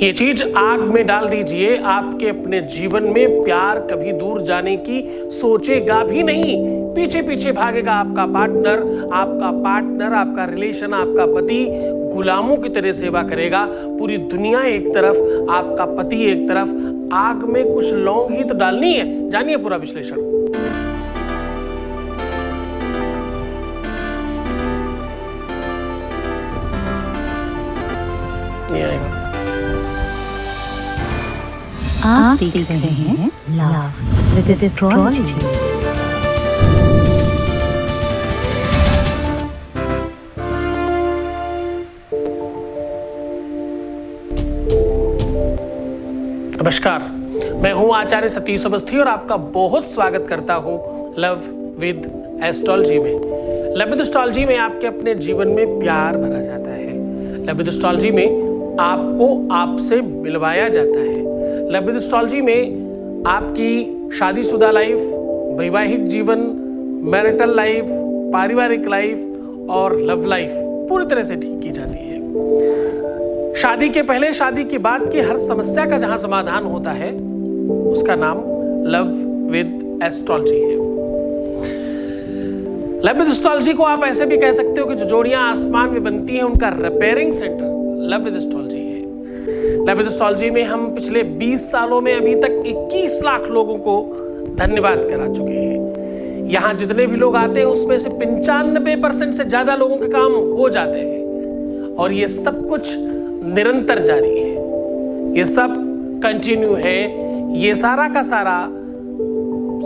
ये चीज आग में डाल दीजिए, आपके अपने जीवन में प्यार कभी दूर जाने की सोचेगा भी नहीं। पीछे पीछे भागेगा आपका पार्टनर, आपका रिलेशन, आपका पति गुलामों की तरह सेवा करेगा। पूरी दुनिया एक तरफ, आपका पति एक तरफ। आग में कुछ लौंग ही तो डालनी है। जानिए पूरा विश्लेषण। आप देख रहे हैं लव विद एस्ट्रोलॉजी। नमस्कार, मैं हूं आचार्य सतीश अवस्थी और आपका बहुत स्वागत करता हूं लव विद एस्ट्रोलॉजी में। लव विद एस्ट्रोलॉजी में आपके अपने जीवन में प्यार भरा जाता है। लव विद एस्ट्रोलॉजी में आपको आपसे मिलवाया जाता है। लव विद एस्ट्रोलॉजी में आपकी शादीशुदा लाइफ, वैवाहिक जीवन, मैरिटल लाइफ, पारिवारिक लाइफ और लव लाइफ पूरी तरह से ठीक की जाती है। शादी के पहले, शादी के बाद की हर समस्या का जहां समाधान होता है उसका नाम लव विद एस्ट्रोलॉजी है। लव विद एस्ट्रोलॉजी को आप ऐसे भी कह सकते हो कि जो जोड़ियां आसमान में बनती हैं उनका repairing centre love with astrology है। लव विद एस्ट्रोलॉजी में हम पिछले 20 सालों में अभी तक 21 लाख लोगों को धन्यवाद करा चुके हैं। यहाँ जितने भी लोग आते हैं उसमें से 95% से ज्यादा लोगों के काम हो जाते हैं और ये सब कुछ निरंतर जारी है। ये सब कंटिन्यू है। ये सारा का सारा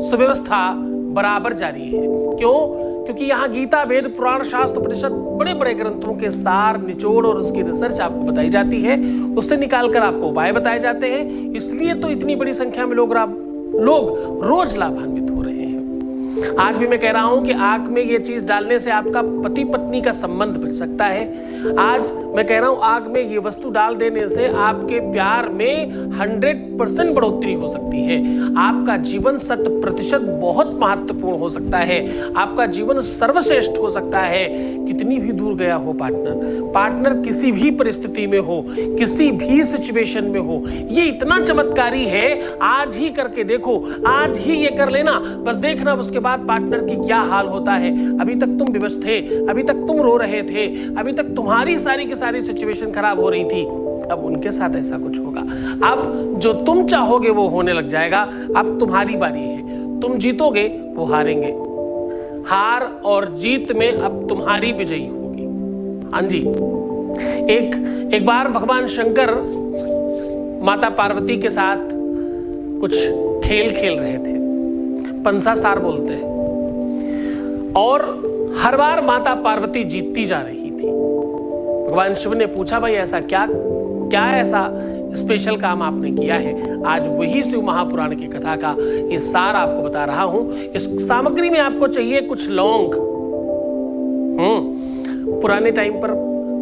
सुव्यवस्था बराबर जारी है। क्यों? क्योंकि यहाँ गीता, वेद, पुराण, शास्त्र, उपनिषद, बड़े बड़े ग्रंथों के सार, निचोड़ और उसकी रिसर्च आपको बताई जाती है। उससे निकालकर आपको उपाय बताए जाते हैं। इसलिए तो इतनी बड़ी संख्या में लोग रोज लाभान्वित हो रहे हैं। आज भी मैं कह रहा हूं कि आग में ये चीज डालने से आपका पति पत्नी का संबंध बिगड़ सकता है। आज मैं कह रहा हूं आग में ये वस्तु डाल देने से आपके प्यार में 100% बढ़ोतरी हो सकती है। आपका जीवन 100% बहुत महत्वपूर्ण हो सकता है। आपका जीवन सर्वश्रेष्ठ हो सकता है। कितनी भी दूर गया हो पार्टनर किसी भी परिस्थिति में हो, किसी भी सिचुएशन में हो, ये इतना चमत्कारी है। आज ही करके देखो, आज ही ये कर लेना, बस देखना उसके बाद पार्टनर की क्या हाल होता है। अभी तक तुम विवश थे, अभी तक तुम रो रहे थे, अभी तक तुम्हारी सारी की सारी सिचुएशन खराब हो रही थी। अब उनके साथ ऐसा कुछ होगा। अब जो तुम चाहोगे वो होने लग जाएगा। अब तुम्हारी बारी है। तुम जीतोगे, वो हारेंगे। हार और जीत में अब तुम्हारी विजयी होगी। हाँ जी, एक बार भगवान शंकर माता पार्वती के साथ कुछ खेल खेल रहे थे। पंसा सार बोलते हैं। और हर बार माता पार्वती जीतती जा रही थी। भगवान शिव ने पूछा, भाई ऐसा क्या ऐसा स्पेशल काम आपने किया है? आज वही शिव महापुराण की कथा का ये सार आपको बता रहा हूं। इस सामग्री में आपको चाहिए कुछ लौंग। पुराने टाइम पर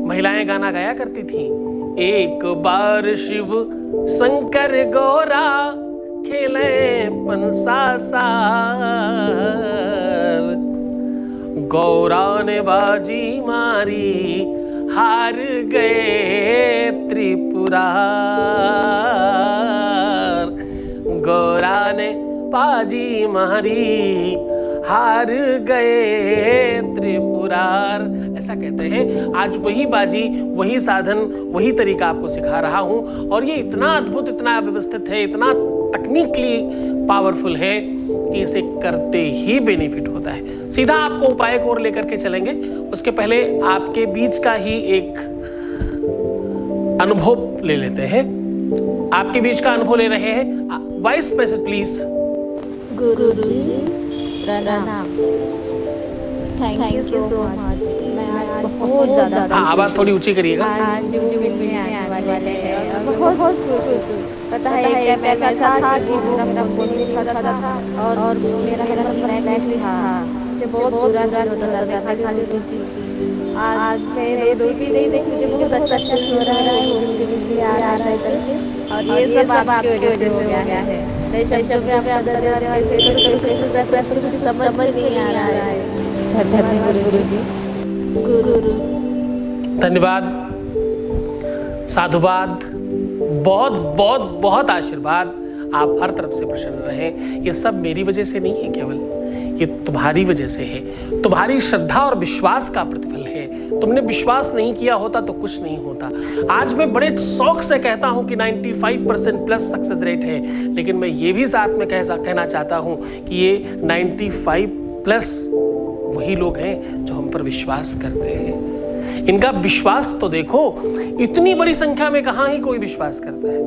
महिलाएं गाना गाया करती थी। एक बार शिव शंकर गौरा खेले पंसा सार, गौरा ने बाजी मारी, हार गए त्रिपुरार। गौरा ने बाजी मारी, हार गए त्रिपुरार। ऐसा कहते हैं। आज वही बाजी, वही साधन, वही तरीका आपको सिखा रहा हूं। और ये इतना अद्भुत, इतना व्यवस्थित है, इतना तकनीकली पावरफुल है कि इसे करते ही बेनिफिट होता है। सीधा आपको उपाय को और लेकर के चलेंगे। उसके पहले आपके बीच का ही एक अनुभव ले लेते हैं। आपके बीच का अनुभव ले रहे हैं। Voice message please. गुरुजी प्रणाम। Thank you so much. मैं बहुत ज़्यादा आवाज थोड़ी ऊंची करिएगा। पता है क्या पैसा था कि मेरा फोन नहीं था और मेरा फ्रेंड था। मुझे बहुत बुरा होता था खाली। आज मैं रोटी नहीं देखी, मुझे बहुत अच्छा हो रहा है। मुझे आ रहा है और ये सब आपकी वजह से हो गया है। नहीं शैशव में आप कुछ समझ नहीं आ रहा है। धन्यवाद गुरुजी। धन्यवाद, साधुवाद। बहुत बहुत बहुत आशीर्वाद, आप हर तरफ से प्रसन्न रहें। ये सब मेरी वजह से नहीं है, केवल ये तुम्हारी वजह से है। तुम्हारी श्रद्धा और विश्वास का प्रतिफल है। तुमने विश्वास नहीं किया होता तो कुछ नहीं होता। आज मैं बड़े शौक से कहता हूं कि 95% प्लस सक्सेस रेट है, लेकिन मैं ये भी साथ में कहना चाहता हूं कि ये 95 प्लस वही लोग हैं जो हम पर विश्वास करते हैं। इनका विश्वास तो देखो, इतनी बड़ी संख्या में कहां ही कोई विश्वास करता है।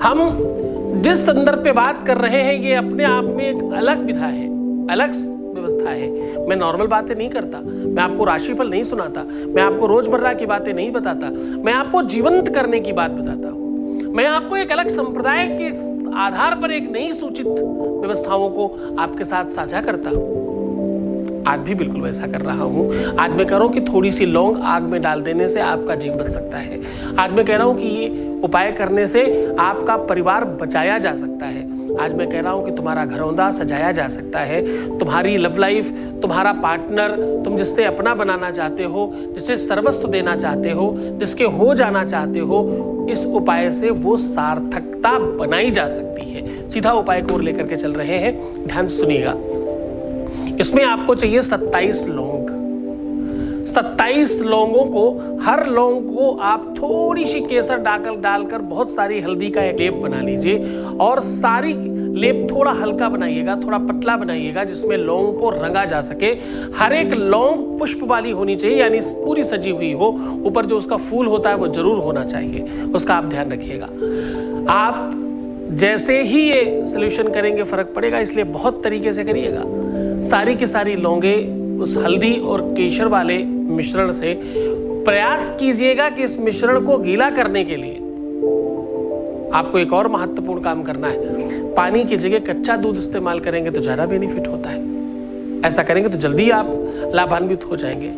हम जिस संदर्भ पे बात कर रहे हैं ये अपने आप में एक अलग विधा है, अलग व्यवस्था है। मैं नॉर्मल बातें नहीं करता, मैं आपको राशिफल नहीं सुनाता, मैं आपको रोजमर्रा की बातें नहीं बताता, मैं आपको जीवंत करने की बात बताता हूं। मैं आपको एक अलग संप्रदाय के आधार पर एक नई सूचित व्यवस्थाओं को आपके साथ साझा करता हूं। आज भी बिल्कुल वैसा कर रहा हूं। आज मैं कह रहा हूं कि थोड़ी सी लौंग आग में डाल देने से आपका जीव बच सकता है। आज मैं कह रहा हूं कि ये उपाय करने से आपका परिवार बचाया जा सकता है। आज मैं कह रहा हूं कि तुम्हारा घरौंदा सजाया जा सकता है। तुम्हारी लव लाइफ, तुम्हारा पार्टनर, तुम जिससे अपना बनाना चाहते हो, जिससे सर्वस्व देना चाहते हो, जिसके हो जाना चाहते हो, इस उपाय से वो सार्थकता बनाई जा सकती है। सीधा उपाय को लेकर के चल रहे हैं, ध्यान सुनिएगा। इसमें आपको चाहिए 27 लौंग। 27 लौंगों को, हर लौंग को आप थोड़ी सी केसर डालकर बहुत सारी हल्दी का एक लेप बना लीजिए और सारी लेप थोड़ा हल्का बनाइएगा, थोड़ा पतला बनाइएगा, जिसमें लौंग को रंगा जा सके। हर एक लौंग पुष्प वाली होनी चाहिए, यानी पूरी सजी हुई हो। ऊपर जो उसका फूल होता है वो जरूर होना चाहिए, उसका आप ध्यान रखिएगा। आप जैसे ही ये सोल्यूशन करेंगे फर्क पड़ेगा, इसलिए बहुत तरीके से करिएगा। सारी की सारी लौंगे उस हल्दी और केसर वाले मिश्रण से प्रयास कीजिएगा कि इस मिश्रण को गीला करने के लिए आपको एक और महत्वपूर्ण काम करना है। पानी की जगह कच्चा दूध इस्तेमाल करेंगे तो ज्यादा बेनिफिट होता है। ऐसा करेंगे तो जल्दी आप लाभान्वित हो जाएंगे।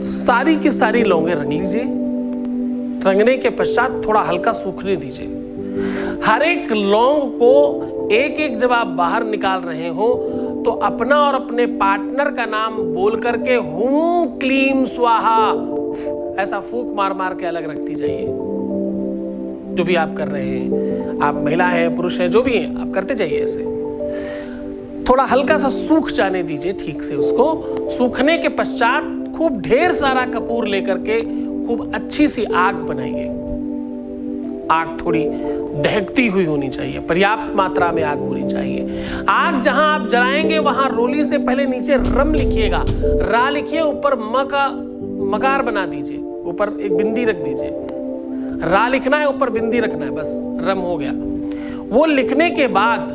सारी की सारी लौंगे रंग लीजिए। रंगने के पश्चात थोड़ा हल्का सूखने दीजिए। हर एक लौंग को एक एक जब आप बाहर निकाल रहे हो तो अपना और अपने पार्टनर का नाम बोल करके हूं क्लीम स्वाहा ऐसा फूंक मार मार के अलग रखती जाइए। जो भी आप कर रहे हैं, आप महिला हैं, पुरुष हैं, जो भी हैं, आप करते जाइए। ऐसे थोड़ा हल्का सा सूख जाने दीजिए ठीक से। उसको सूखने के पश्चात खूब ढेर सारा कपूर लेकर के खूब अच्छी सी आग बनाइए। आग थोड़ी दहकती हुई होनी चाहिए, पर्याप्त मात्रा में आग होनी चाहिए। आग जहां आप जलाएंगे वहां रोली से पहले नीचे रम लिखिएगा, रा लिखिए, ऊपर म का मकार बना दीजिए, ऊपर एक बिंदी रख दीजिए। रा लिखना है, ऊपर बिंदी रखना है, बस रम हो गया। वो लिखने के बाद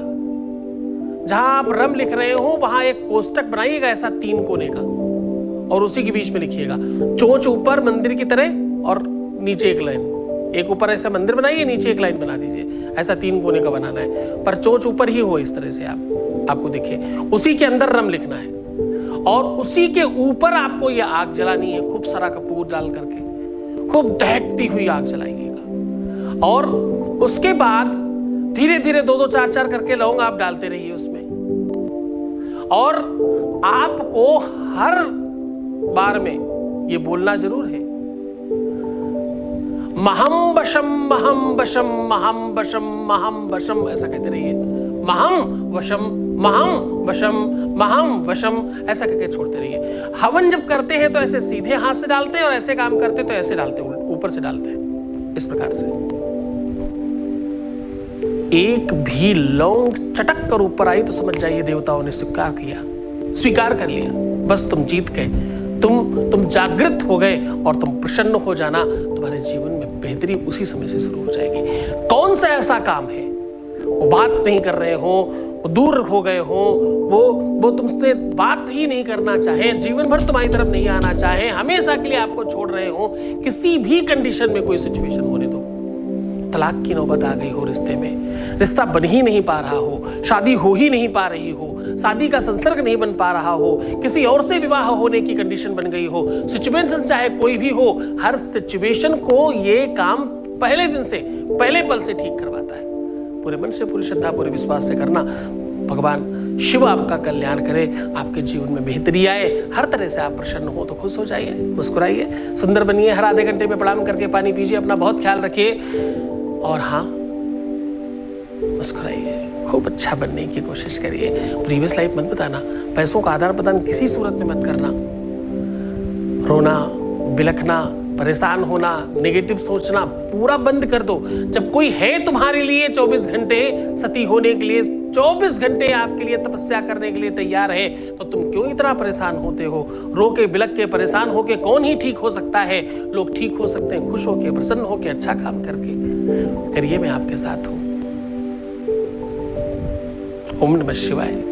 जहां आप रम लिख रहे हो वहां एक कोष्टक बनाइएगा ऐसा 3 कोने का, और उसी के बीच में लिखिएगा चोंच ऊपर मंदिर की तरह और नीचे एक लाइन। एक ऊपर ऐसा मंदिर बनाइए, नीचे एक लाइन बना दीजिए। ऐसा 3 कोने का बनाना है, पर चोंच ऊपर ही हो, इस तरह से आपको दिखे। उसी के अंदर रम लिखना है और उसी के ऊपर आपको ये आग जलानी है। खूब सारा कपूर डाल करके खूब दहकती हुई आग जलाइएगा। और उसके बाद धीरे धीरे 2-2, 4-4 करके लौंग आप डालते रहिए उसमें। और आपको हर बार में ये बोलना जरूर है, महम वशम महम वशम महम वशम महम वशम, ऐसा कहते रहिए। महम वशम महम वशम महम वशम ऐसा करके छोड़ते रहिए। हवन जब करते हैं तो ऐसे सीधे हाथ से डालते हैं और ऐसे काम करते तो ऐसे डालते हैं, ऊपर से डालते हैं, इस प्रकार से। एक भी लौंग चटक कर ऊपर आई तो समझ जाइए देवताओं ने स्वीकार किया, स्वीकार कर लिया। बस तुम जीत गए, तुम जागृत हो गए और तुम प्रसन्न हो जाना। तुम्हारे जीवन में बेहतरी उसी समय से शुरू हो जाएगी। कौन सा ऐसा काम है, वो बात नहीं कर रहे हो, वो दूर हो गए हो, वो तुमसे बात ही नहीं करना चाहे, जीवन भर तुम्हारी तरफ नहीं आना चाहे, हमेशा के लिए आपको छोड़ रहे हो, किसी भी कंडीशन में कोई सिचुएशन होने दो, तलाक की नौबत आ गई हो, रिश्ते में रिश्ता बन ही नहीं पा रहा हो, शादी हो ही नहीं पा रही हो, शादी का संसर्ग नहीं बन पा रहा हो, किसी और से विवाह होने की कंडीशन बन गई हो, सिचुएशन चाहे कोई भी हो, हर सिचुएशन को ये काम पहले दिन से, पहले पल से ठीक करवाता है। पूरे मन से, पूरी श्रद्धा, पूरे विश्वास से करना। भगवान शिव आपका कल्याण करे, आपके जीवन में बेहतरी आए, हर तरह से आप प्रसन्न हो तो खुश हो जाइए, मुस्कुराइए, सुंदर बनिए। हर आधे घंटे में प्रणाम करके पानी पीजिए, अपना बहुत ख्याल रखिए और हाँ, मुस्कुराइए, खूब अच्छा बनने की कोशिश करिए। प्रीवियस लाइफ मत बताना, पैसों का आदान प्रदान किसी सूरत में मत करना। रोना, बिलखना, परेशान होना, नेगेटिव सोचना पूरा बंद कर दो। जब कोई है तुम्हारे लिए 24 घंटे सती होने के लिए, 24 घंटे आपके लिए तपस्या करने के लिए तैयार है, तो तुम क्यों इतना परेशान होते हो? रो के, बिलख के, परेशान होके कौन ही ठीक हो सकता है? लोग ठीक हो सकते हैं खुश होके, प्रसन्न होके, अच्छा काम करके। करिए, मैं आपके साथ हूं। ओम नमः शिवाय।